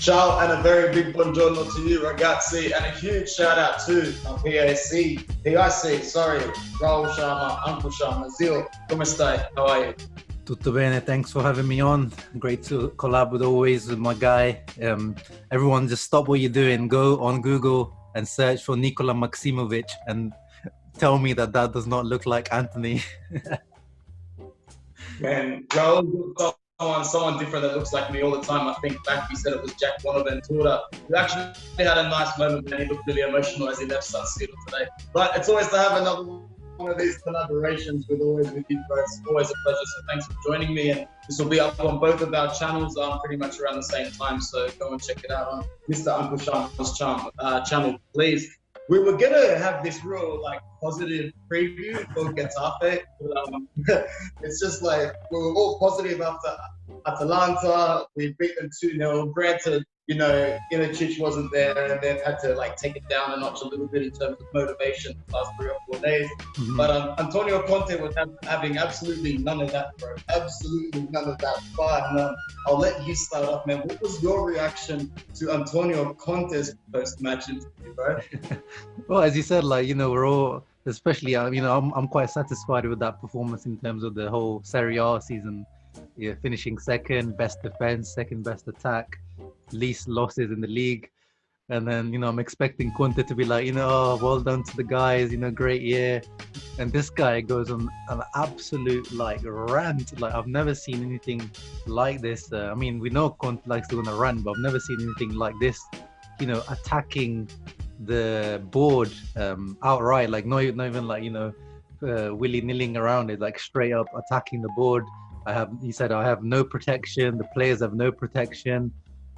Ciao and a very big buongiorno to you, ragazzi, and a huge shout out to PIC, sorry, Raul Sharma, Uncle Sharma, Zil, come stai? How are you? Tutto bene, thanks for having me on. Great to collab with always with my guy. Everyone just stop what you're doing, go on Google and search for Nikola Maximovic and tell me that does not look like Anthony. Man, Raul, someone different that looks like me all the time. I think back, he said it was Jack Bonaventura. We actually had a nice moment, and he looked really emotional as he left San Siro today. But it's always to have another one of these collaborations with you, bro. It's always a pleasure. So thanks for joining me. And this will be up on both of our channels, pretty much around the same time. So go and check it out on Mr. Uncle Sham's channel, please. We were gonna have this real positive preview for Getafe, but it's just like we were all positive after Atalanta. We beat them 2-0. Granted, Ilicic wasn't there, and they've had to take it down a notch a little bit in terms of motivation the last 3 or 4 days. Mm-hmm. But Antonio Conte was having absolutely none of that, bro. Absolutely none of that. But I'll let you start off, man. What was your reaction to Antonio Conte's post-match interview, bro? Well, as you said, we're all, especially, I'm quite satisfied with that performance in terms of the whole Serie A season. Yeah, finishing second, best defense, second best attack, least losses in the league. And then, I'm expecting Conte to be like, well done to the guys, great year. And this guy goes on an absolute rant. I've never seen anything like this. We know Conte likes to go on a rant, but I've never seen anything like this, attacking the board outright, not even willy-nilling around it, straight up attacking the board. He said, I have no protection. The players have no protection.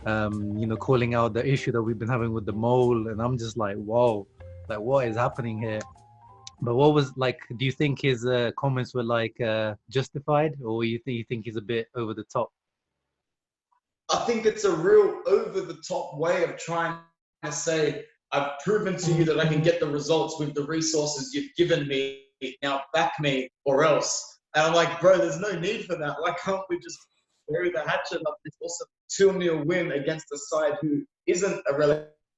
Calling out the issue that we've been having with the mole. And I'm just like, whoa, what is happening here? But what was do you think his comments were justified, or you think he's a bit over the top? I think it's a real over the top way of trying to say, I've proven to you that I can get the results with the resources you've given me. Now back me or else. And I'm like, bro, there's no need for that. Why can't we just bury the hatchet of this awesome 2-0 win against a side who isn't a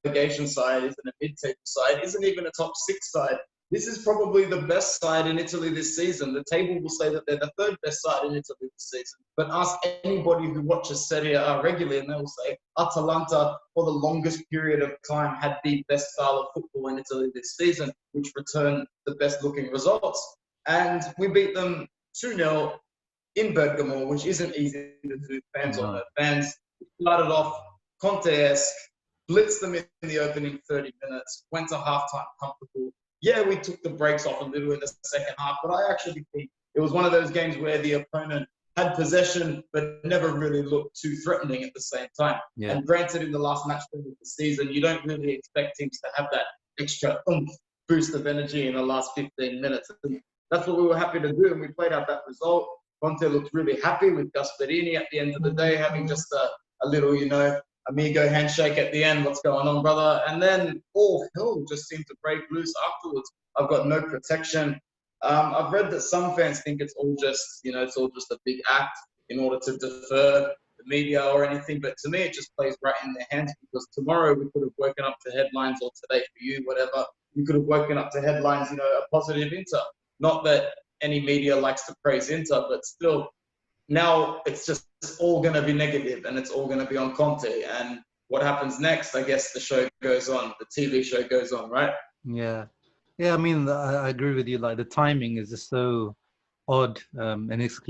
relegation side, isn't a mid-table side, isn't even a top 6 side. This is probably the best side in Italy this season. The table will say that they're the 3rd best side in Italy this season. But ask anybody who watches Serie A regularly and they will say Atalanta, for the longest period of time, had the best style of football in Italy this season, which returned the best looking results. And we beat them 2-0 in Bergamo, which isn't easy to do. Fans started off Conte-esque, blitzed them in the opening 30 minutes, went to halftime comfortable. Yeah, we took the brakes off a little in the second half, but I actually think it was one of those games where the opponent had possession but never really looked too threatening at the same time. Yeah. And granted, in the last match of the season, you don't really expect teams to have that extra boost of energy in the last 15 minutes. And that's what we were happy to do, and we played out that result. Conte looked really happy with Gasperini at the end of the day, having just a little, amigo handshake at the end. What's going on, brother? And then all hell just seemed to break loose afterwards. I've got no protection. I've read that some fans think it's all just, it's all just a big act in order to defer the media or anything. But to me, it just plays right in their hands, because tomorrow we could have woken up to headlines, or today for you, whatever. You could have woken up to headlines, a positive Inter. Not that any media likes to praise Inter, but still, now it's just all going to be negative, and it's all going to be on Conte. And what happens next, I guess the show goes on, the TV show goes on, right? Yeah. I agree with you. The timing is just so odd, and it's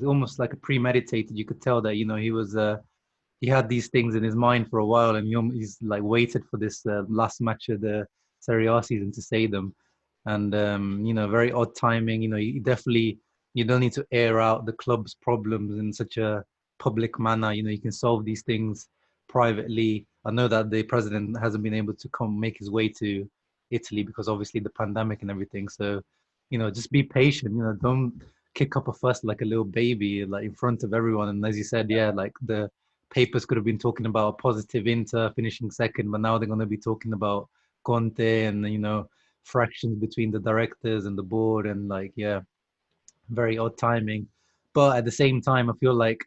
almost like a premeditated. You could tell that he had these things in his mind for a while, and he's waited for this last match of the Serie A season to say them. And very odd timing. You don't need to air out the club's problems in such a public manner. You can solve these things privately. I know that the president hasn't been able to make his way to Italy because obviously the pandemic and everything. So, just be patient. Don't kick up a fuss like a little baby, in front of everyone. And as you said, the papers could have been talking about positive Inter finishing second, but now they're going to be talking about Conte and, fractions between the directors and the board, and very odd timing. But at the same time, I feel like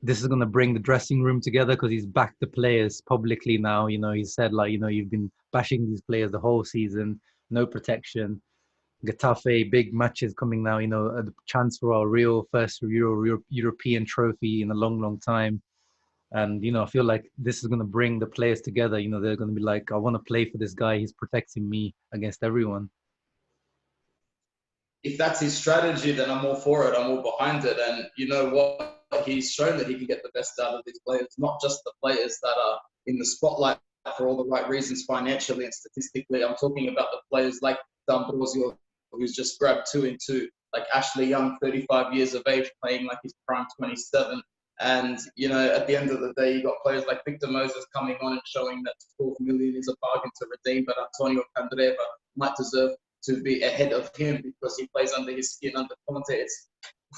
this is going to bring the dressing room together because he's backed the players publicly now. He said, like, you've been bashing these players the whole season, no protection. Getafe, big matches coming now, a chance for our real first European trophy in a long, long time. And, I feel like this is going to bring the players together. They're going to be like, I want to play for this guy. He's protecting me against everyone. If that's his strategy, then I'm all for it. I'm all behind it. And you know what? He's shown that he can get the best out of these players, not just the players that are in the spotlight for all the right reasons financially and statistically. I'm talking about the players like D'Ambrosio, who's just grabbed 2 and 2, like Ashley Young, 35 years of age, playing like his prime 27. And, at the end of the day, you got players like Victor Moses coming on and showing that 12 million is a bargain to redeem, but Antonio Candreva might deserve to be ahead of him because he plays under his skin, under Conte. It's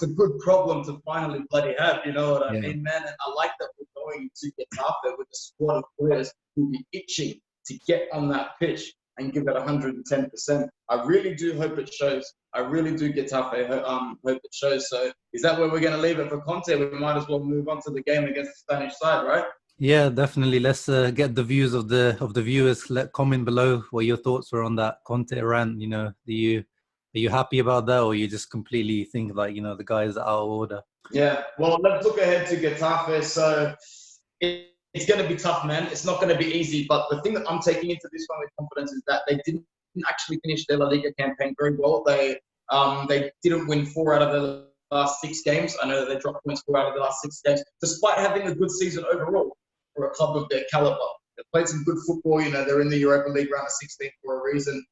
a good problem to finally bloody have, you know what I mean, man? And I like that we're going to Getafe with a squad of players who'll be itching to get on that pitch and give it 110%. I really do hope it shows. I really do, Getafe, hope it shows. So is that where we're going to leave it for Conte? We might as well move on to the game against the Spanish side, right? Yeah, definitely. Let's get the views of the viewers. Comment below what your thoughts were on that Conte rant. Are you happy about that, or you just completely think like the guys are out of order? Yeah. Well, let's look ahead to Getafe. So it's going to be tough, man. It's not going to be easy. But the thing that I'm taking into this one with confidence is that they didn't actually finish their La Liga campaign very well. They didn't win 4 out of the last 6 games. I know that they dropped points 4 out of the last 6 games, despite having a good season overall for a club of their caliber. They played some good football. They're in the Europa League round of 16 for a reason.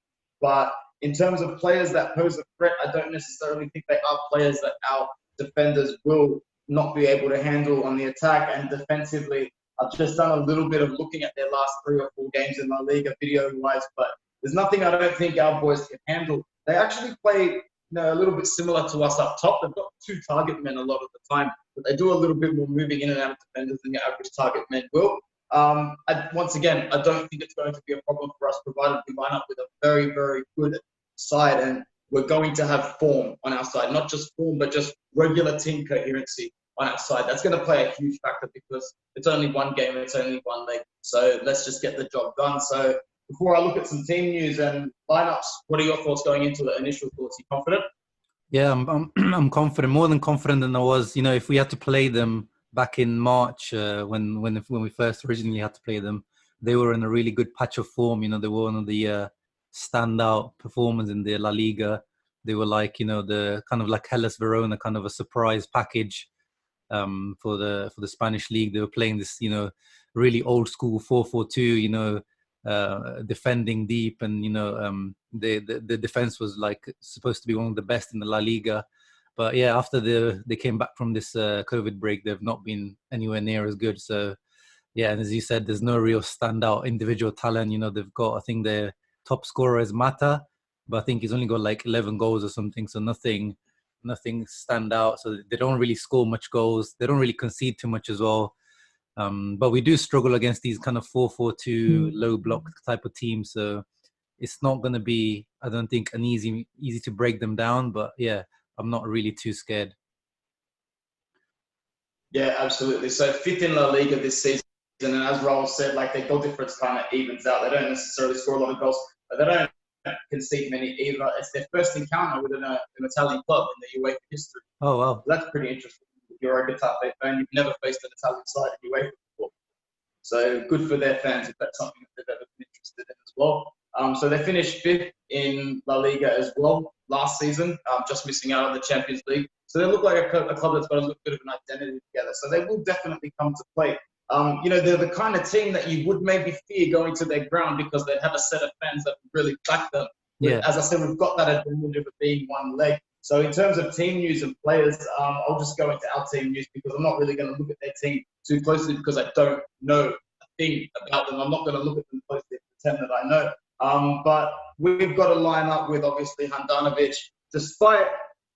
But in terms of players that pose a threat, I don't necessarily think they are players that our defenders will not be able to handle on the attack. And defensively, I've just done a little bit of looking at their last 3 or 4 games in La Liga video-wise, but there's nothing I don't think our boys can handle. They actually play a little bit similar to us up top. They've got 2 target men a lot of the time, but they do a little bit more moving in and out of defenders than your average target men will. Once again, I don't think it's going to be a problem for us, provided we line up with a very, very good side, and we're going to have form on our side. Not just form, but just regular team coherency on our side. That's going to play a huge factor because it's only one game, it's only one leg. So let's just get the job done. So before I look at some team news and lineups, what are your thoughts going into the initial thoughts? Are you confident? Yeah, I'm confident, more than confident than I was. If we had to play them back in March, when we first originally had to play them, they were in a really good patch of form. They were one of the standout performers in the La Liga. They were like, the kind of like Hellas Verona, kind of a surprise package for the Spanish league. They were playing this, really old school 4-4-2, defending deep, and the defense was like supposed to be one of the best in the La Liga. But yeah, after they came back from this COVID break, they've not been anywhere near as good. So yeah, and as you said, there's no real standout individual talent. They've got, I think their top scorer is Mata, but I think he's only got like 11 goals or something. So nothing stand out. So they don't really score much goals. They don't really concede too much as well. But we do struggle against these kind of 4-4-2 low block type of teams. So it's not going to be, I don't think, an easy to break them down. But yeah, I'm not really too scared. Yeah, absolutely. So 5th in La Liga this season, and as Raul said, like their goal difference kind of evens out. They don't necessarily score a lot of goals, but they don't concede many either. It's their first encounter with an Italian club in the UEFA history. Oh wow, so that's pretty interesting. If you're a Getafe fan, you've never faced an Italian side in UEFA before. So good for their fans if that's something that they've ever been interested in as well. So they finished 5th in La Liga as well last season, just missing out on the Champions League. So they look like a club that's got a little bit of an identity together. So they will definitely come to play. They're the kind of team that you would maybe fear going to their ground because they'd have a set of fans that would really back them. Yeah. As I said, we've got that advantage of it being one leg. So in terms of team news and players, I'll just go into our team news because I'm not really going to look at their team too closely because I don't know a thing about them. I'm not going to look at them closely and pretend that I know. But we've got a lineup with obviously Handanovic, despite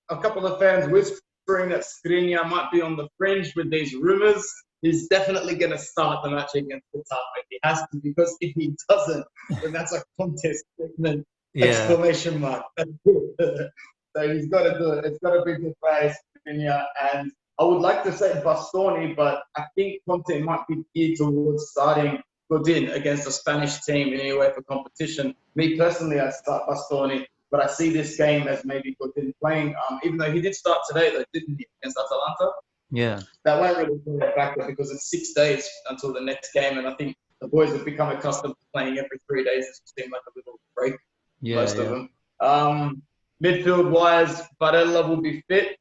a couple of fans whispering that Skriniar might be on the fringe with these rumours. He's definitely going to start the match against Getafe. He has to, because if he doesn't, then that's a contest segment, exclamation mark. That's good. So he's got to do it. It's got to be good for Skriniar. And I would like to say Bastoni, but I think Conte might be geared towards starting Godin against a Spanish team in any way for competition. Me personally, I'd start Bastoni, but I see this game as maybe Godin playing. Even though he did start today, though, didn't he, against Atalanta? Yeah. That won't really be a factor because it's 6 days until the next game, and I think the boys have become accustomed to playing every 3 days. It seems like a little break, most of them. Midfield-wise, Barella will be fit.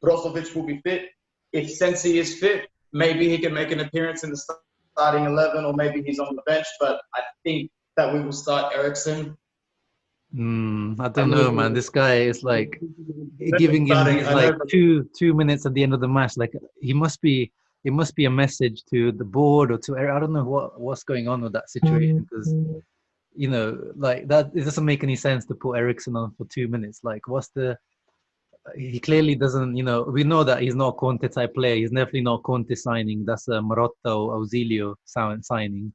Brozovic will be fit. If Sensi is fit, maybe he can make an appearance in the starting 11, or maybe he's on the bench. But I think that we will start Eriksen. I don't know, man. This guy is like giving him these like two minutes at the end of the match. Like he must be. It must be a message to the board or to I don't know what's going on with that situation, because you know, like that, it doesn't make any sense to put Eriksen on for 2 minutes. Like, what's the? He clearly doesn't. You know, we know that he's not a Conte type player. He's definitely not Conte signing. That's a Marotta or Auxilio signing.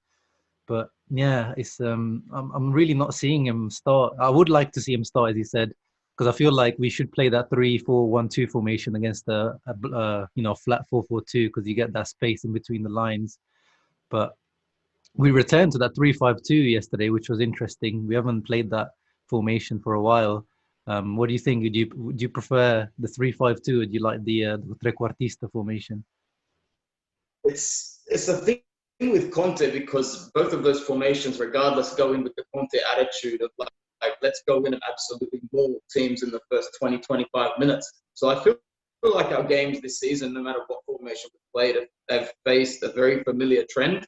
But yeah, it's I'm really not seeing him start. I would like to see him start, as he said, because I feel like we should play that 3-4-1-2 formation against a flat 4-4-2, because you get that space in between the lines. But we returned to that 3-5-2 yesterday, which was interesting. We haven't played that formation for a while. What do you think? Would you prefer the 3-5-2, or do you like the trequartista formation? It's a thing with Conte, because both of those formations, regardless, go in with the Conte attitude of like let's go in and absolutely maul teams in the first 20-25 minutes. So I feel like our games this season, no matter what formation we played, have faced a very familiar trend.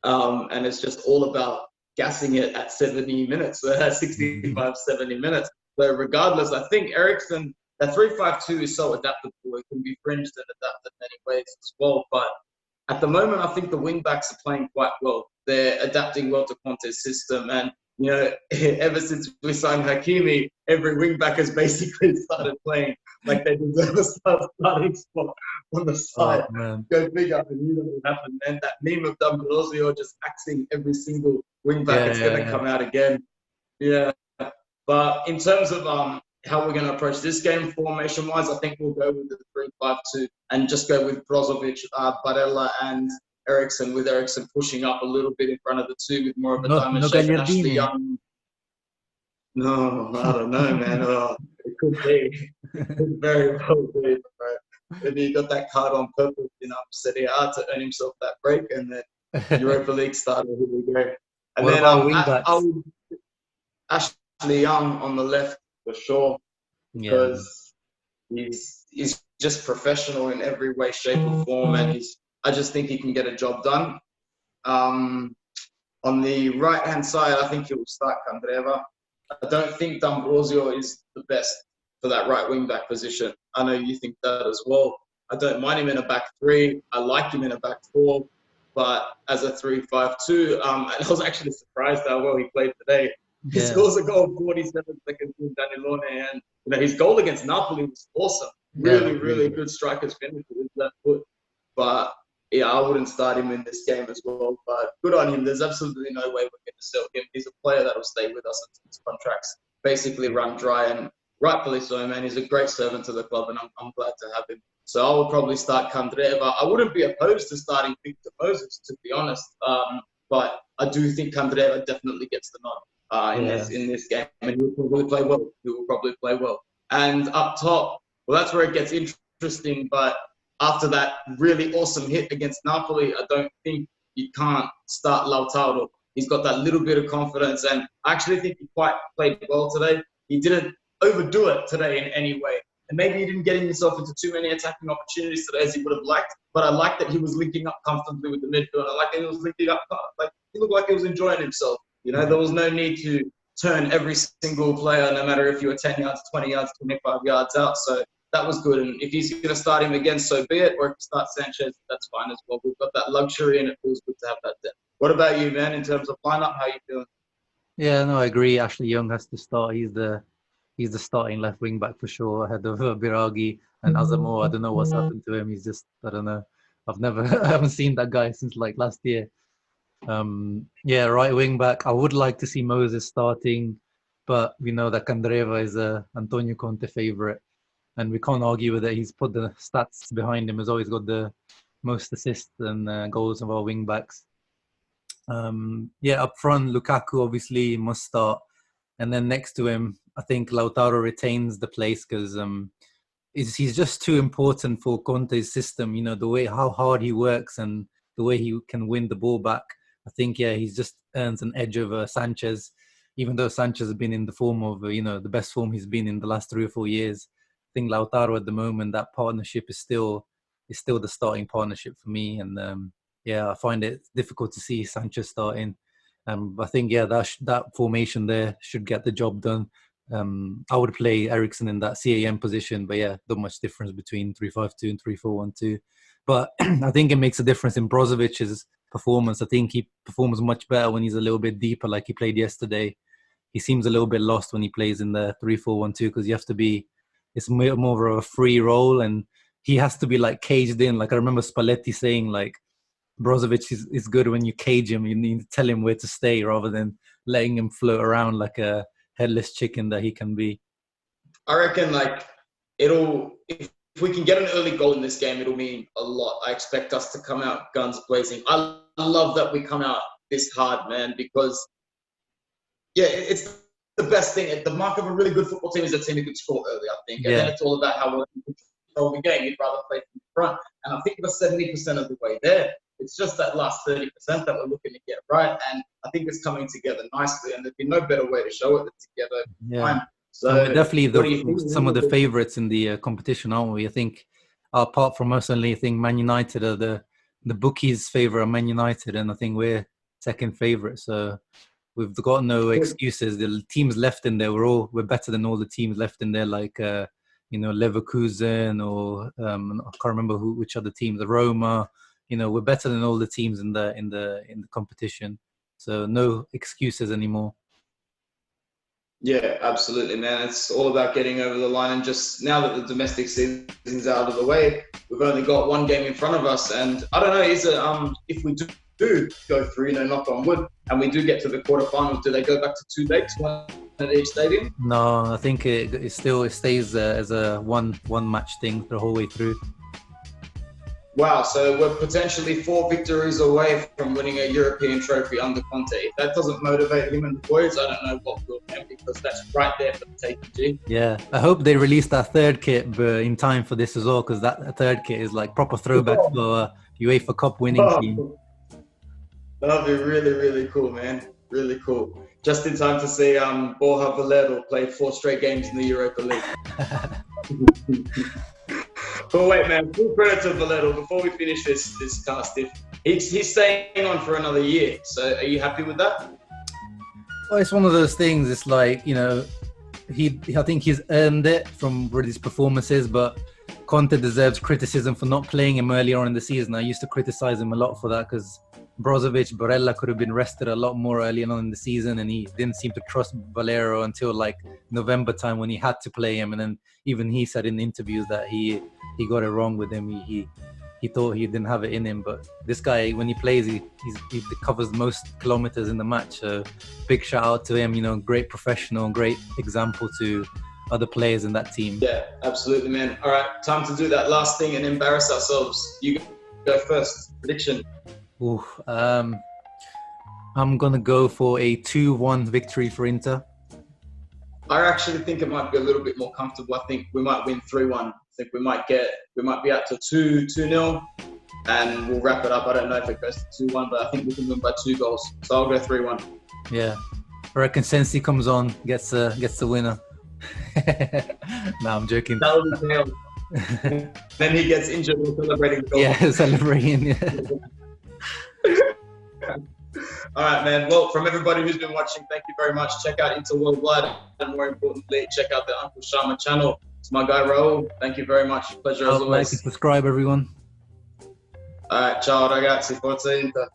And it's just all about gassing it at 70 minutes, 65, 70 minutes. So regardless, I think Eriksen, that 3-5-2 is so adaptable. It can be fringed and adapted in many ways as well. But at the moment, I think the wing backs are playing quite well. They're adapting well to Conte's system. And, you know, ever since we signed Hakimi, every wing back has basically started playing like they deserve a starting spot on the side. Oh, go figure, and you know what will happen. And that meme of D'Ambrosio just axing every single wing back, it's going to come out again. Yeah. But in terms of how we're going to approach this game formation-wise, I think we'll go with the 3-5-2 and just go with Brozovic, Barella, and Eriksen, with Eriksen pushing up a little bit in front of the two with more of a diamond shape. And Ashley Young. No, I don't know, man. It could be. It could very well be. Right? Maybe he got that card on purpose in Serie A to earn himself that break, and then Europa League started. Here we go. And what then about wing backs? Ashley Young on the left for sure, because he's just professional in every way, shape, or form, and I just think he can get a job done. On the right-hand side, I think he will start Candreva. I don't think D'Ambrosio is the best for that right wing-back position. I know you think that as well. I don't mind him in a back three. I like him in a back four, but as a 3-5-2, and I was actually surprised how well he played today. He scores a goal 47 seconds with Danilone, and you know his goal against Napoli was awesome. Really good striker's finish with his left foot. But yeah, I wouldn't start him in this game as well. But good on him. There's absolutely no way we're going to sell him. He's a player that will stay with us until his contracts basically run dry, and rightfully so, man. He's a great servant to the club, and I'm glad to have him. So I would probably start Candreva. I wouldn't be opposed to starting Victor Moses, to be honest. But I do think Candreva definitely gets the nod in this game, and he will probably play well. And up top, well, that's where it gets interesting. But after that really awesome hit against Napoli, I don't think you can't start Lautaro. He's got that little bit of confidence, and I actually think he quite played well today. He didn't overdo it today in any way. And maybe he didn't get himself into too many attacking opportunities today as he would have liked, but I like that he was linking up comfortably with the midfield. I like that he was linking up, like he looked like he was enjoying himself. You know, there was no need to turn every single player, no matter if you were 10 yards, 20 yards, 25 yards out. So that was good. And if he's going to start him again, so be it. Or if he starts Sanchez, that's fine as well. We've got that luxury, and it feels good to have that depth. What about you, man, in terms of lineup? How are you feeling? Yeah, no, I agree. Ashley Young has to start. He's the starting left wing back for sure, ahead of Biragi and Azamo. I don't know what's happened to him. He's just, I don't know. I haven't seen that guy since like last year. Right wing back. I would like to see Moses starting, but we know that Candreva is a Antonio Conte favorite. and we can't argue with it. He's put the stats behind him. He's always got the most assists and goals of our wing backs. Up front, Lukaku obviously must start, and then next to him, I think Lautaro retains the place because he's just too important for Conte's system. You know, the way how hard he works and the way he can win the ball back. I think he's just earns an edge over Sanchez, even though Sanchez has been in the form of the best form he's been in the last 3 or 4 years. I think Lautaro at the moment, that partnership is still the starting partnership for me, and I find it difficult to see Sanchez starting. I think that formation there should get the job done. I would play Eriksen in that CAM position, but not much difference between 3-5-2 and 3-4-1-2. But I think it makes a difference in Brozovic's performance. I think he performs much better when he's a little bit deeper, like he played yesterday. He seems a little bit lost when he plays in the 3-4-1-2 because it's more of a free role, and he has to be like caged in. Like I remember Spalletti saying, like, Brozovic is good when you cage him. You need to tell him where to stay rather than letting him float around like a headless chicken that he can be. I reckon if we can get an early goal in this game, it'll mean a lot. I expect us to come out guns blazing. I love that we come out this hard, man, because it's the best thing. The mark of a really good football team is a team who can score early, I think. And then it's all about how well you control the game. You'd rather play from the front. And I think we're 70% of the way there. It's just that last 30% that we're looking to get right. And I think it's coming together nicely. And there'd be no better way to show it than together. Yeah. So we're definitely some of the favourites in the competition, aren't we? I think, apart from us, only I think Man United are the bookies favour Man United, and I think we're second favourite. So we've got no excuses. The teams left in there, we're better than all the teams left in there, like Leverkusen or I can't remember which other teams, the Roma. We're better than all the teams in the competition. So no excuses anymore. Yeah, absolutely, man. It's all about getting over the line, and just now that the domestic season's out of the way, we've only got one game in front of us. And I don't know, is it if we do go through, knock on wood, and we do get to the quarterfinals, do they go back to 2 legs, one at each stadium? No, I think it stays as a one match thing the whole way through. Wow, so we're potentially 4 victories away from winning a European trophy under Conte. If that doesn't motivate him and the boys, I don't know what will, because that's right there for the taking, G. Yeah, I hope they release that third kit in time for this as well, because that third kit is like proper throwback for UEFA Cup winning team. That'll be really, really cool, man. Really cool. Just in time to see Borja Valero play 4 straight games in the Europa League. But wait, man, full credit to Valero. Before we finish this cast, he's staying on for another year. So are you happy with that? Well, it's one of those things. It's like, I think he's earned it from his performances, but Conte deserves criticism for not playing him earlier on in the season. I used to criticize him a lot for that because Brozovic, Barella could have been rested a lot more early on in the season, and he didn't seem to trust Valero until like November time when he had to play him. And then even he said in interviews that he got it wrong with him. He thought he didn't have it in him, but this guy, when he plays, he covers most kilometers in the match. So big shout out to him. Great professional, great example to other players in that team. Yeah, absolutely, man. All right, time to do that last thing and embarrass ourselves. You go first. Prediction. Ooh, I'm gonna go for a 2-1 victory for Inter. I actually think it might be a little bit more comfortable. I think we might win 3-1. I think we might be out to 2-0, and we'll wrap it up. I don't know if it goes to 2-1, but I think we can win by 2 goals. So I'll go 3-1. Yeah, I reckon Sensi comes on, gets the winner. No, I'm joking. Then he gets injured while celebrating the goal. Yeah, celebrating. Yeah. All right, man. Well, from everybody who's been watching, thank you very much. Check out Inter Worldwide, and more importantly, check out the Uncle Sharma channel. It's my guy Raul. Thank you very much. Pleasure as always. Like and subscribe, everyone. All right, ciao ragazzi, forza Inter.